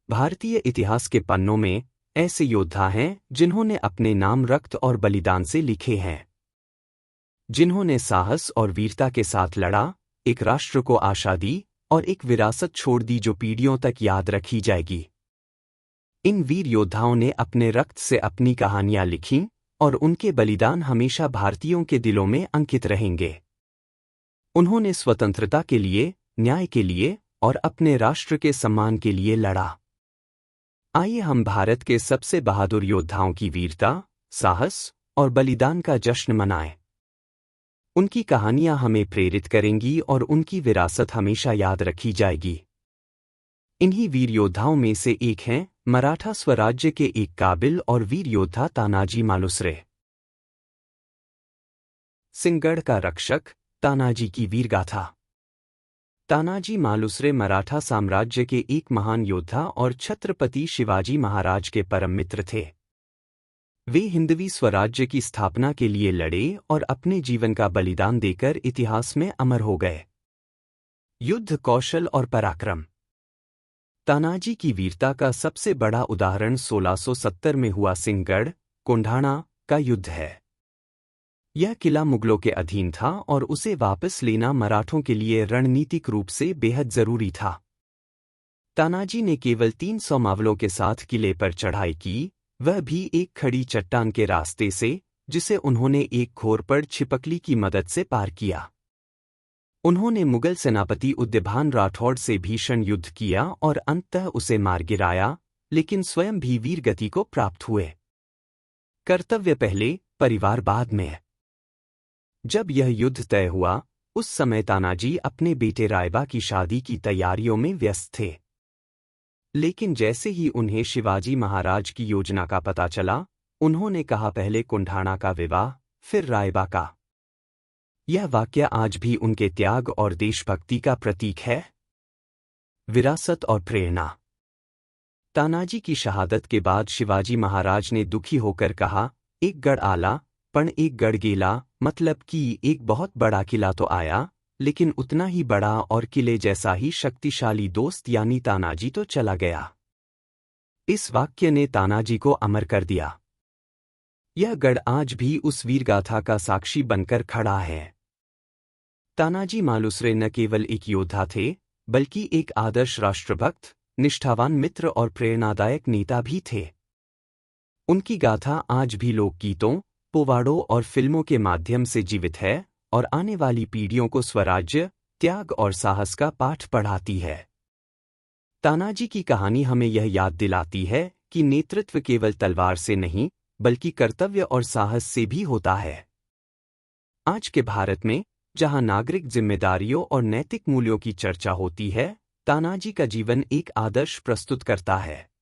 भारतीय इतिहास के पन्नों में ऐसे योद्धा हैं जिन्होंने अपने नाम रक्त और बलिदान से लिखे हैं, जिन्होंने साहस और वीरता के साथ लड़ा, एक राष्ट्र को आशा दी और एक विरासत छोड़ दी जो पीढ़ियों तक याद रखी जाएगी। इन वीर योद्धाओं ने अपने रक्त से अपनी कहानियां लिखीं और उनके बलिदान हमेशा भारतीयों के दिलों में अंकित रहेंगे। उन्होंने स्वतंत्रता के लिए, न्याय के लिए और अपने राष्ट्र के सम्मान के लिए लड़ा। आइए हम भारत के सबसे बहादुर योद्धाओं की वीरता, साहस और बलिदान का जश्न मनाएं। उनकी कहानियां हमें प्रेरित करेंगी और उनकी विरासत हमेशा याद रखी जाएगी। इन्हीं वीर योद्धाओं में से एक हैं मराठा स्वराज्य के एक काबिल और वीर योद्धा तानाजी मालुसरे। सिंहगढ़ का रक्षक, तानाजी की वीरगाथा। तानाजी मालुसरे मराठा साम्राज्य के एक महान योद्धा और छत्रपति शिवाजी महाराज के परम मित्र थे। वे हिंदवी स्वराज्य की स्थापना के लिए लड़े और अपने जीवन का बलिदान देकर इतिहास में अमर हो गए। युद्ध कौशल और पराक्रम। तानाजी की वीरता का सबसे बड़ा उदाहरण 1670 में हुआ सिंहगढ़, कोंढाणा का युद्ध है। यह किला मुगलों के अधीन था और उसे वापस लेना मराठों के लिए रणनीतिक रूप से बेहद जरूरी था। तानाजी ने केवल 300 मावलों के साथ किले पर चढ़ाई की, वह भी एक खड़ी चट्टान के रास्ते से, जिसे उन्होंने एक घोर पर छिपकली की मदद से पार किया। उन्होंने मुगल सेनापति उद्यभान राठौड़ से भीषण युद्ध किया और अंततः उसे मार गिराया, लेकिन स्वयं भी वीरगति को प्राप्त हुए। कर्तव्य पहले, परिवार बाद में। जब यह युद्ध तय हुआ, उस समय तानाजी अपने बेटे रायबा की शादी की तैयारियों में व्यस्त थे। लेकिन जैसे ही उन्हें शिवाजी महाराज की योजना का पता चला, उन्होंने कहा पहले कोंढाणा का विवाह, फिर रायबा का। यह वाक्य आज भी उनके त्याग और देशभक्ति का प्रतीक है। विरासत और प्रेरणा। तानाजी की शहादत के बाद शिवाजी महाराज ने दुखी होकर कहा, एक गढ़ आला, पण एक गढ़ गेला, मतलब कि एक बहुत बड़ा किला तो आया, लेकिन उतना ही बड़ा और किले जैसा ही शक्तिशाली दोस्त यानी तानाजी तो चला गया। इस वाक्य ने तानाजी को अमर कर दिया। यह गढ़ आज भी उस वीरगाथा का साक्षी बनकर खड़ा है। तानाजी मालुसरे न केवल एक योद्धा थे, बल्कि एक आदर्श राष्ट्रभक्त, निष्ठावान मित्र और प्रेरणादायक नेता भी थे। उनकी गाथा आज भी लोकगीतों, पोवाड़ों और फिल्मों के माध्यम से जीवित है और आने वाली पीढ़ियों को स्वराज्य, त्याग और साहस का पाठ पढ़ाती है। तानाजी की कहानी हमें यह याद दिलाती है कि नेतृत्व केवल तलवार से नहीं, बल्कि कर्तव्य और साहस से भी होता है। आज के भारत में, जहां नागरिक जिम्मेदारियों और नैतिक मूल्यों की चर्चा होती है, तानाजी का जीवन एक आदर्श प्रस्तुत करता है।